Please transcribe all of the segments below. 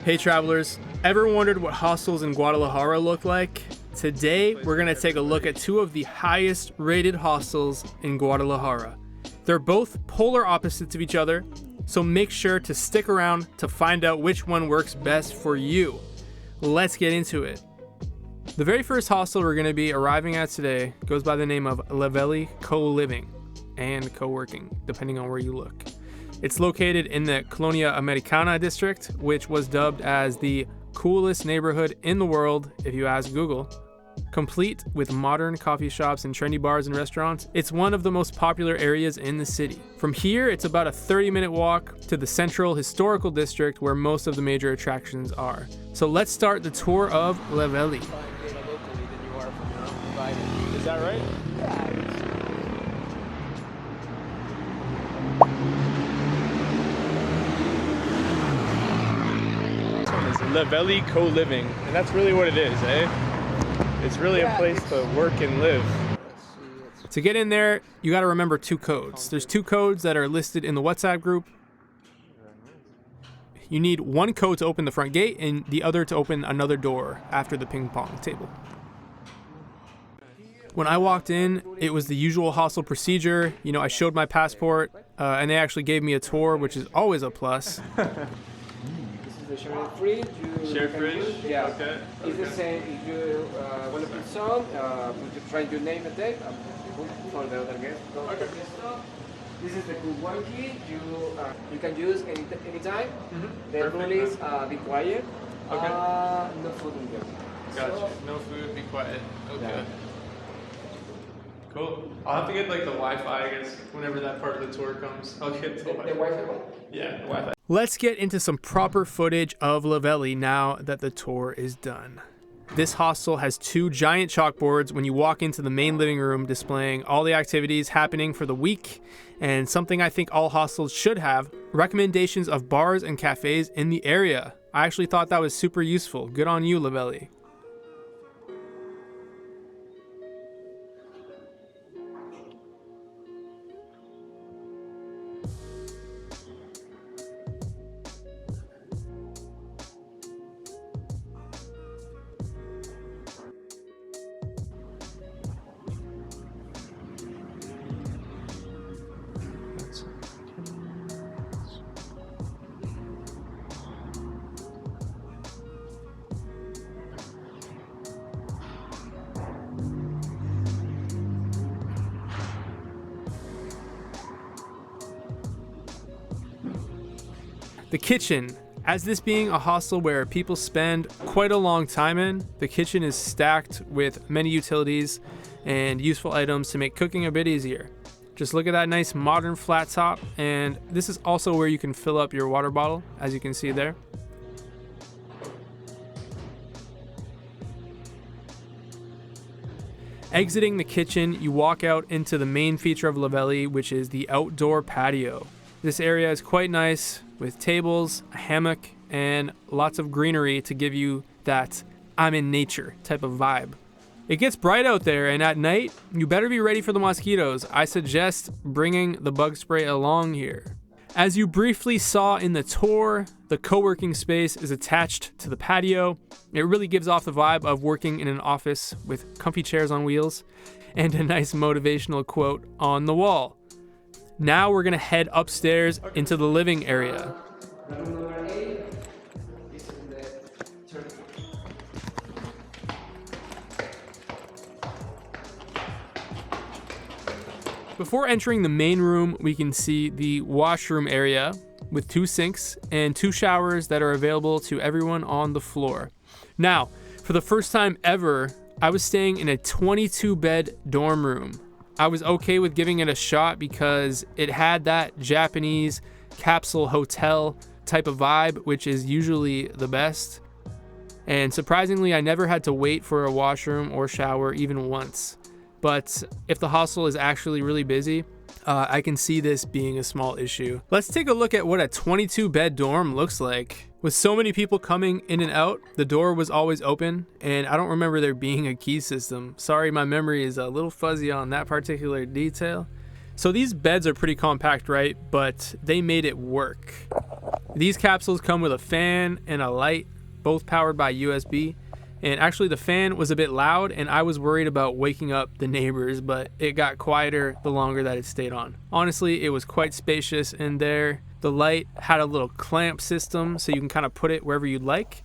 Hey travelers, ever wondered what hostels in Guadalajara look like? Today, we're gonna take a look at two of the highest rated hostels in Guadalajara. They're both polar opposites of each other, so make sure to stick around to find out which one works best for you. Let's get into it. The very first hostel we're gonna be arriving at today goes by the name of Lavelli Co-Living and Co-Working, depending on where you look. It's located in the Colonia Americana district, which was dubbed as the coolest neighborhood in the world, if you ask Google. Complete with modern coffee shops and trendy bars and restaurants, it's one of the most popular areas in the city. From here, it's about a 30-minute walk to the central historical district where most of the major attractions are. So let's start the tour of Lavelli. Is that right? Lavelli Co-Living, and that's really what it is, eh? It's really a place to work and live. To get in there, you got to remember two codes. There's two codes that are listed in the WhatsApp group. You need one code to open the front gate and the other to open another door after the ping pong table. When I walked in, it was the usual hostel procedure. You know, I showed my passport, and they actually gave me a tour, which is always a plus. The shared fridge. Shared fridge? Yeah. Okay. It's the same if you want to put some, you try your name and date for the other guest. Okay. This is the cook one key. You can use anytime. Mm-hmm. The rule is be quiet. Okay. No food in there. Gotcha. So, no food, be quiet. Okay. Yeah. Cool. I'll have to get like the Wi-Fi, I guess, whenever that part of the tour comes. I'll get the Wi-Fi. The Wi-Fi one? Yeah, the Wi-Fi. Let's get into some proper footage of Lavelli now that the tour is done. This hostel has two giant chalkboards when you walk into the main living room displaying all the activities happening for the week, and something I think all hostels should have, recommendations of bars and cafes in the area. I actually thought that was super useful. Good on you, Lavelli. The kitchen. As this being a hostel where people spend quite a long time in, the kitchen is stacked with many utilities and useful items to make cooking a bit easier. Just look at that nice modern flat top, and this is also where you can fill up your water bottle, as you can see there. Exiting the kitchen, you walk out into the main feature of Lavelli, which is the outdoor patio. This area is quite nice, with tables, a hammock, and lots of greenery to give you that I'm in nature type of vibe. It gets bright out there, and at night, you better be ready for the mosquitoes. I suggest bringing the bug spray along here. As you briefly saw in the tour, the co-working space is attached to the patio. It really gives off the vibe of working in an office with comfy chairs on wheels and a nice motivational quote on the wall. Now we're gonna head upstairs into the living area. Before entering the main room, we can see the washroom area with two sinks and two showers that are available to everyone on the floor. Now, for the first time ever, I was staying in a 22-bed dorm room. I was okay with giving it a shot because it had that Japanese Capsule hotel type of vibe, which is usually the best. And surprisingly, I never had to wait for a washroom or shower even once. But if the hostel is actually really busy, I can see this being a small issue. Let's take a look at what a 22-bed dorm looks like. With so many people coming in and out, the door was always open, and I don't remember there being a key system. Sorry, my memory is a little fuzzy on that particular detail. So these beds are pretty compact, right? But they made it work. These capsules come with a fan and a light, both powered by USB. And actually the fan was a bit loud and I was worried about waking up the neighbors, but it got quieter the longer that it stayed on. Honestly, it was quite spacious in there. The light had a little clamp system so you can kind of put it wherever you'd like.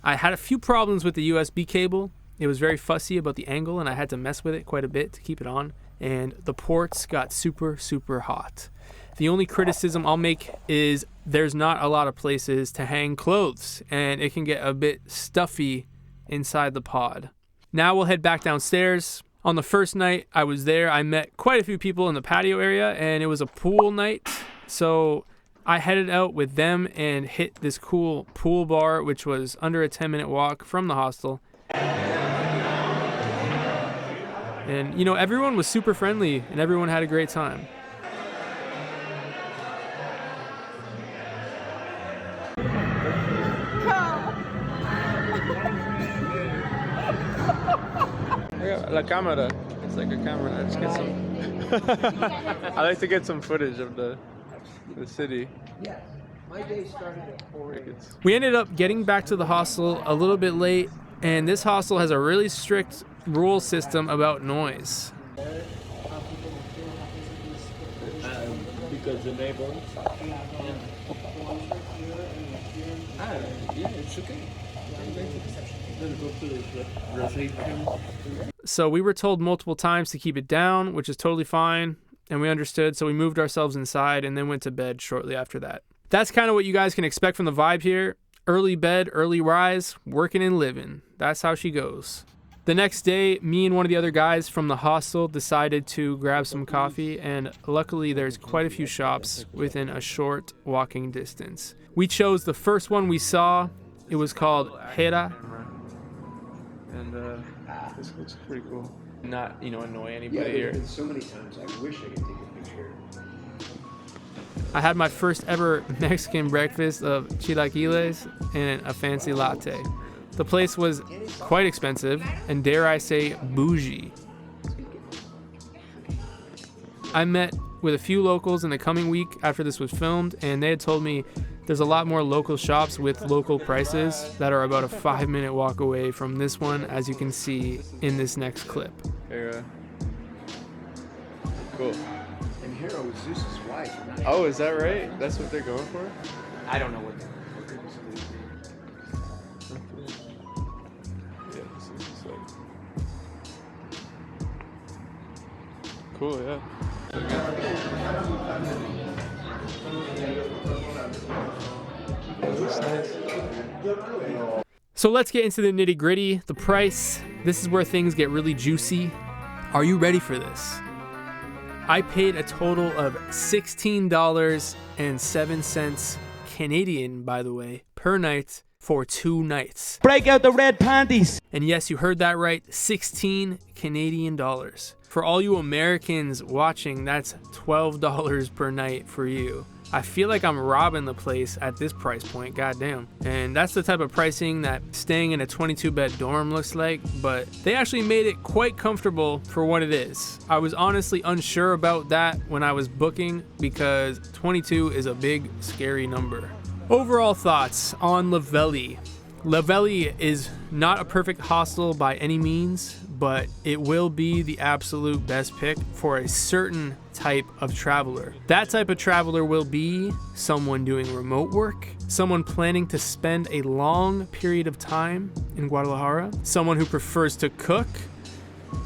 I had a few problems with the USB cable. It was very fussy about the angle and I had to mess with it quite a bit to keep it on. And the ports got super, super hot. The only criticism I'll make is there's not a lot of places to hang clothes and it can get a bit stuffy inside the pod. Now we'll head back downstairs. On the first night I was there, I met quite a few people in the patio area and it was a pool night. So I headed out with them and hit this cool pool bar, which was under a 10-minute walk from the hostel. And, you know, everyone was super friendly and everyone had a great time. La camera. It's like a camera. I just get some. I like to get some footage of the city. Yeah, my day started at 4 a.m. We ended up getting back to the hostel a little bit late, and this hostel has a really strict rule system about noise. Because the neighbors. Yeah, it's okay. So we were told multiple times to keep it down, which is totally fine, and we understood, so we moved ourselves inside and then went to bed shortly after that. That's kind of what you guys can expect from the vibe here. Early bed, early rise, working and living. That's how she goes. The next day, me and one of the other guys from the hostel decided to grab some coffee, and luckily there's quite a few shops within a short walking distance. We chose the first one we saw. It was called Hera. And this looks pretty cool. Not, annoy anybody here. Been so many times. I wish I could take a picture. I had my first ever Mexican breakfast of chilaquiles and a fancy latte. The place was quite expensive and, dare I say, bougie. I met with a few locals in the coming week after this was filmed, and they had told me there's a lot more local shops with local prices that are about a 5-minute walk away from this one, as you can see in this next clip. Cool. And Hera was Zeus's wife. Oh, is that right? That's what they're going for? I don't know what they're Yeah, this is just like... Cool, yeah. So let's get into the nitty gritty, the price. This is where things get really juicy. Are you ready for this? I paid a total of $16.07 Canadian, by the way, per night for 2 nights. Break out the red panties. And yes, you heard that right, 16 Canadian dollars. For all you Americans watching, that's $12 per night for you. I feel like I'm robbing the place at this price point, goddamn. And that's the type of pricing that staying in a 22-bed dorm looks like, but they actually made it quite comfortable for what it is. I was honestly unsure about that when I was booking because 22 is a big, scary number. Overall thoughts on Lavelli. Lavelli is not a perfect hostel by any means, but it will be the absolute best pick for a certain type of traveler. That type of traveler will be someone doing remote work, someone planning to spend a long period of time in Guadalajara, someone who prefers to cook,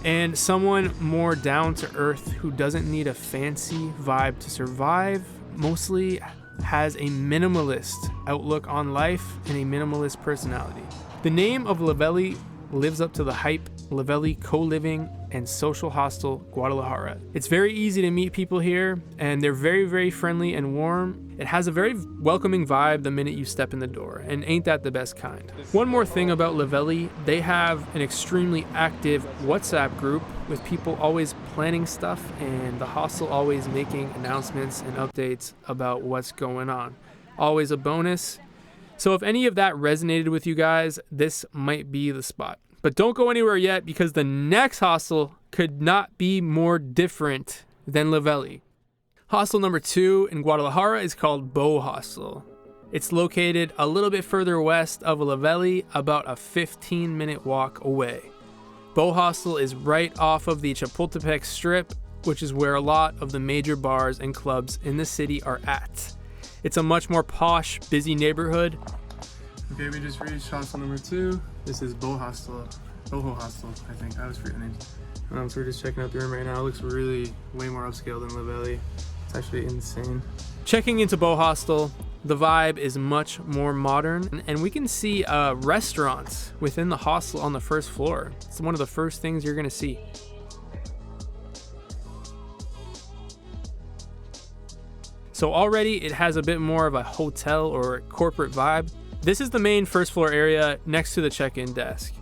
and someone more down to earth who doesn't need a fancy vibe to survive, mostly has a minimalist outlook on life and a minimalist personality. The name of Lavelli lives up to the hype. Lavelli Co-Living and Social Hostel Guadalajara. It's very easy to meet people here, and they're very, very friendly and warm. It has a very welcoming vibe the minute you step in the door, and ain't that the best kind. One more thing about Lavelli, they have an extremely active WhatsApp group with people always planning stuff, and the hostel always making announcements and updates about what's going on. Always a bonus. So if any of that resonated with you guys, this might be the spot. But don't go anywhere yet, because the next hostel could not be more different than Lavelli. Hostel number 2 in Guadalajara is called Beau Hostel. It's located a little bit further west of Lavelli, about a 15-minute walk away. Beau Hostel is right off of the Chapultepec Strip, which is where a lot of the major bars and clubs in the city are at. It's a much more posh, busy neighborhood. Okay, we just reached hostel number 2. This is Beau Hostel. Boho Hostel, I think. I was forgetting the name. So we're just checking out the room right now. It looks really way more upscale than Lavelli. It's actually insane. Checking into Beau Hostel, the vibe is much more modern, and we can see a restaurant within the hostel on the first floor. It's one of the first things you're gonna see. So already it has a bit more of a hotel or corporate vibe. This is the main first floor area next to the check-in desk.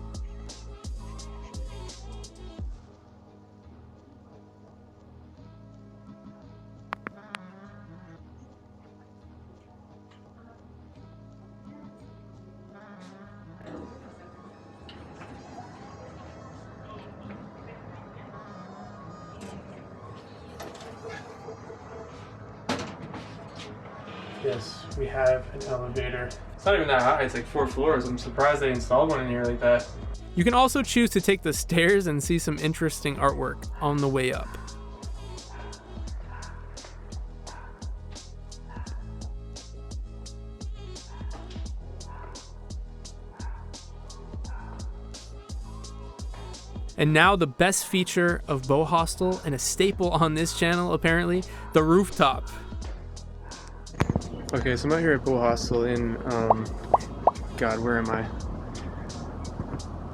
Yes, we have an elevator. It's not even that high, it's like 4 floors. I'm surprised they installed one in here like that. You can also choose to take the stairs and see some interesting artwork on the way up. And now the best feature of Beau Hostel, and a staple on this channel apparently, the rooftop. Okay, so I'm out here at Beau Hostel in, God, where am I?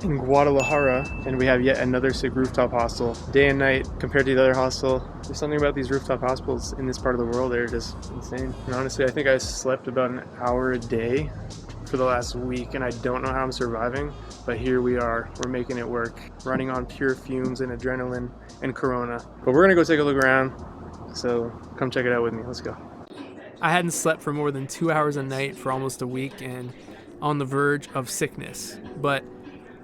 In Guadalajara, and we have yet another sick rooftop hostel. Day and night, compared to the other hostel, there's something about these rooftop hostels in this part of the world that are just insane. And honestly, I think I slept about an hour a day for the last week, and I don't know how I'm surviving, but here we are. We're making it work, running on pure fumes and adrenaline and Corona. But we're gonna go take a look around, so come check it out with me. Let's go. I hadn't slept for more than 2 hours a night for almost a week and on the verge of sickness. But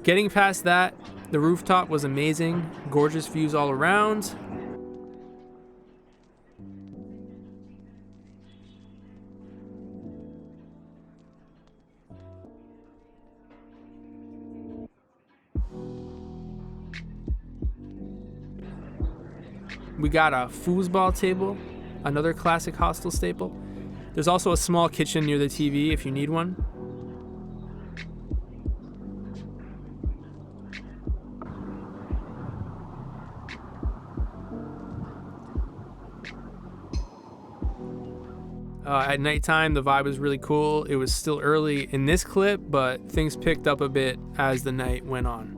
getting past that, the rooftop was amazing, gorgeous views all around. We got a foosball table, another classic hostel staple. There's also a small kitchen near the TV if you need one. At nighttime, the vibe was really cool. It was still early in this clip, but things picked up a bit as the night went on.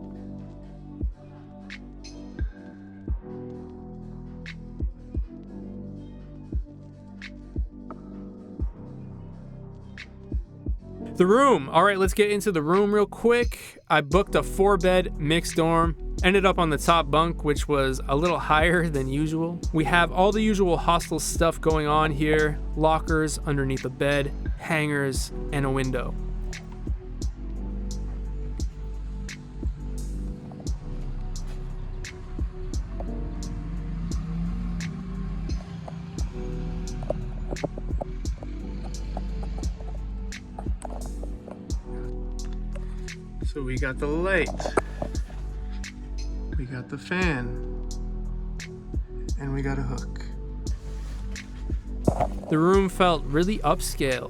The room. All right, let's get into the room real quick. I booked a 4-bed mixed dorm. Ended up on the top bunk, which was a little higher than usual. We have all the usual hostel stuff going on here. Lockers underneath the bed, hangers, and a window. So we got the light, we got the fan, and we got a hook. The room felt really upscale,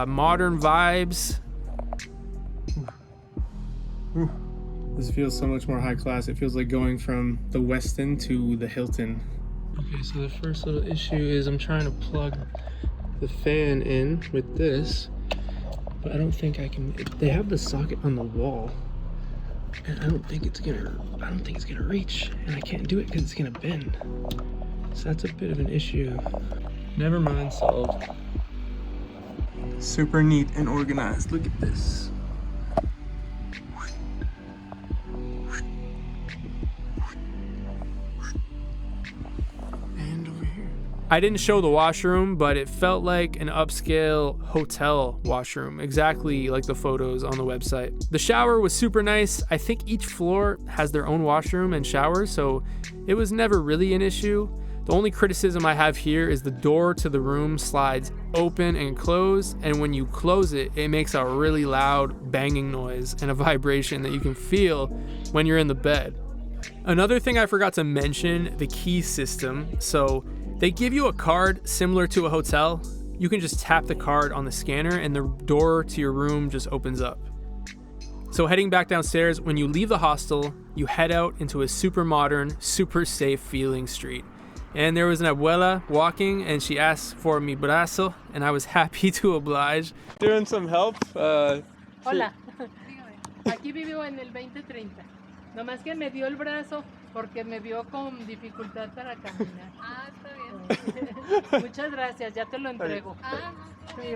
modern vibes. This feels so much more high class. It feels like going from the Westin to the Hilton. Okay, so the first little issue is I'm trying to plug the fan in with this. But I don't think I can. They have the socket on the wall, and I don't think it's gonna reach, and I can't do it because it's gonna bend. So that's a bit of an issue. Never mind, solved. Super neat and organized. Look at this. I didn't show the washroom, but it felt like an upscale hotel washroom, exactly like the photos on the website. The shower was super nice. I think each floor has their own washroom and shower, so it was never really an issue. The only criticism I have here is the door to the room slides open and close, and when you close it, it makes a really loud banging noise and a vibration that you can feel when you're in the bed. Another thing I forgot to mention, the key system. So they give you a card similar to a hotel. You can just tap the card on the scanner and the door to your room just opens up. So heading back downstairs, when you leave the hostel, you head out into a super modern, super safe feeling street. And there was an abuela walking and she asked for mi brazo and I was happy to oblige. Doing some help. Hola, aquí vivo en el 2030. Nomás que me dio el brazo porque me vio con dificultad para caminar. Ah, está bien. Muchas gracias, ya te lo entrego.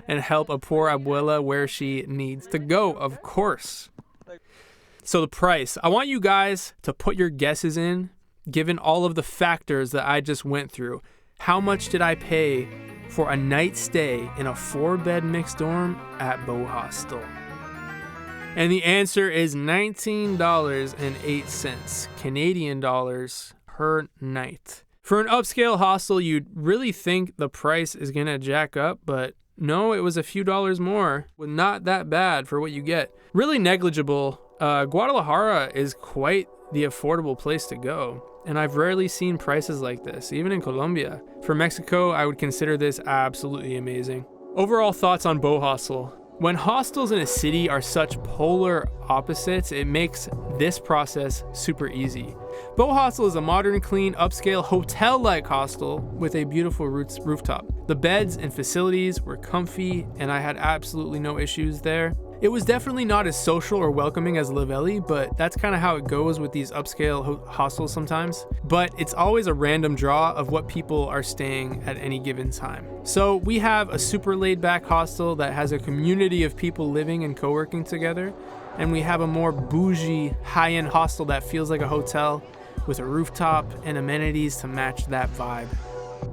And help a poor abuela where she needs to go, of course. So the price, I want you guys to put your guesses in, given all of the factors that I just went through. How much did I pay for a night stay in a 4-bed mixed dorm at Beau Hostel? And the answer is $19.08 Canadian dollars per night. For an upscale hostel, you'd really think the price is gonna jack up, but no, it was a few dollars more. Well, not that bad for what you get. Really negligible. Guadalajara is quite the affordable place to go, and I've rarely seen prices like this, even in Colombia. For Mexico, I would consider this absolutely amazing. Overall thoughts on Beau Hostel. When hostels in a city are such polar opposites, it makes this process super easy. Beau Hostel is a modern, clean, upscale, hotel-like hostel with a beautiful rooftop. The beds and facilities were comfy, and I had absolutely no issues there. It was definitely not as social or welcoming as Lavelli, but that's kind of how it goes with these upscale hostels sometimes. But it's always a random draw of what people are staying at any given time. So we have a super laid-back hostel that has a community of people living and co-working together, and we have a more bougie, high-end hostel that feels like a hotel with a rooftop and amenities to match that vibe.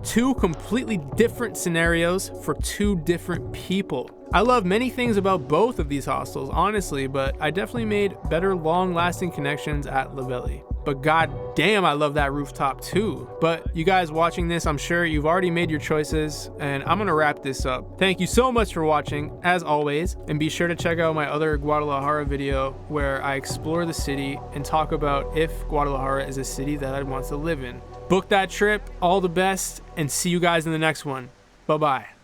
Two completely different scenarios for two different people. I love many things about both of these hostels, honestly, but I definitely made better long-lasting connections at Lavelli. But god damn, I love that rooftop too. But you guys watching this, I'm sure you've already made your choices, and I'm gonna wrap this up. Thank you so much for watching, as always, and be sure to check out my other Guadalajara video where I explore the city and talk about if Guadalajara is a city that I'd want to live in. Book that trip, all the best, and see you guys in the next one. Bye-bye.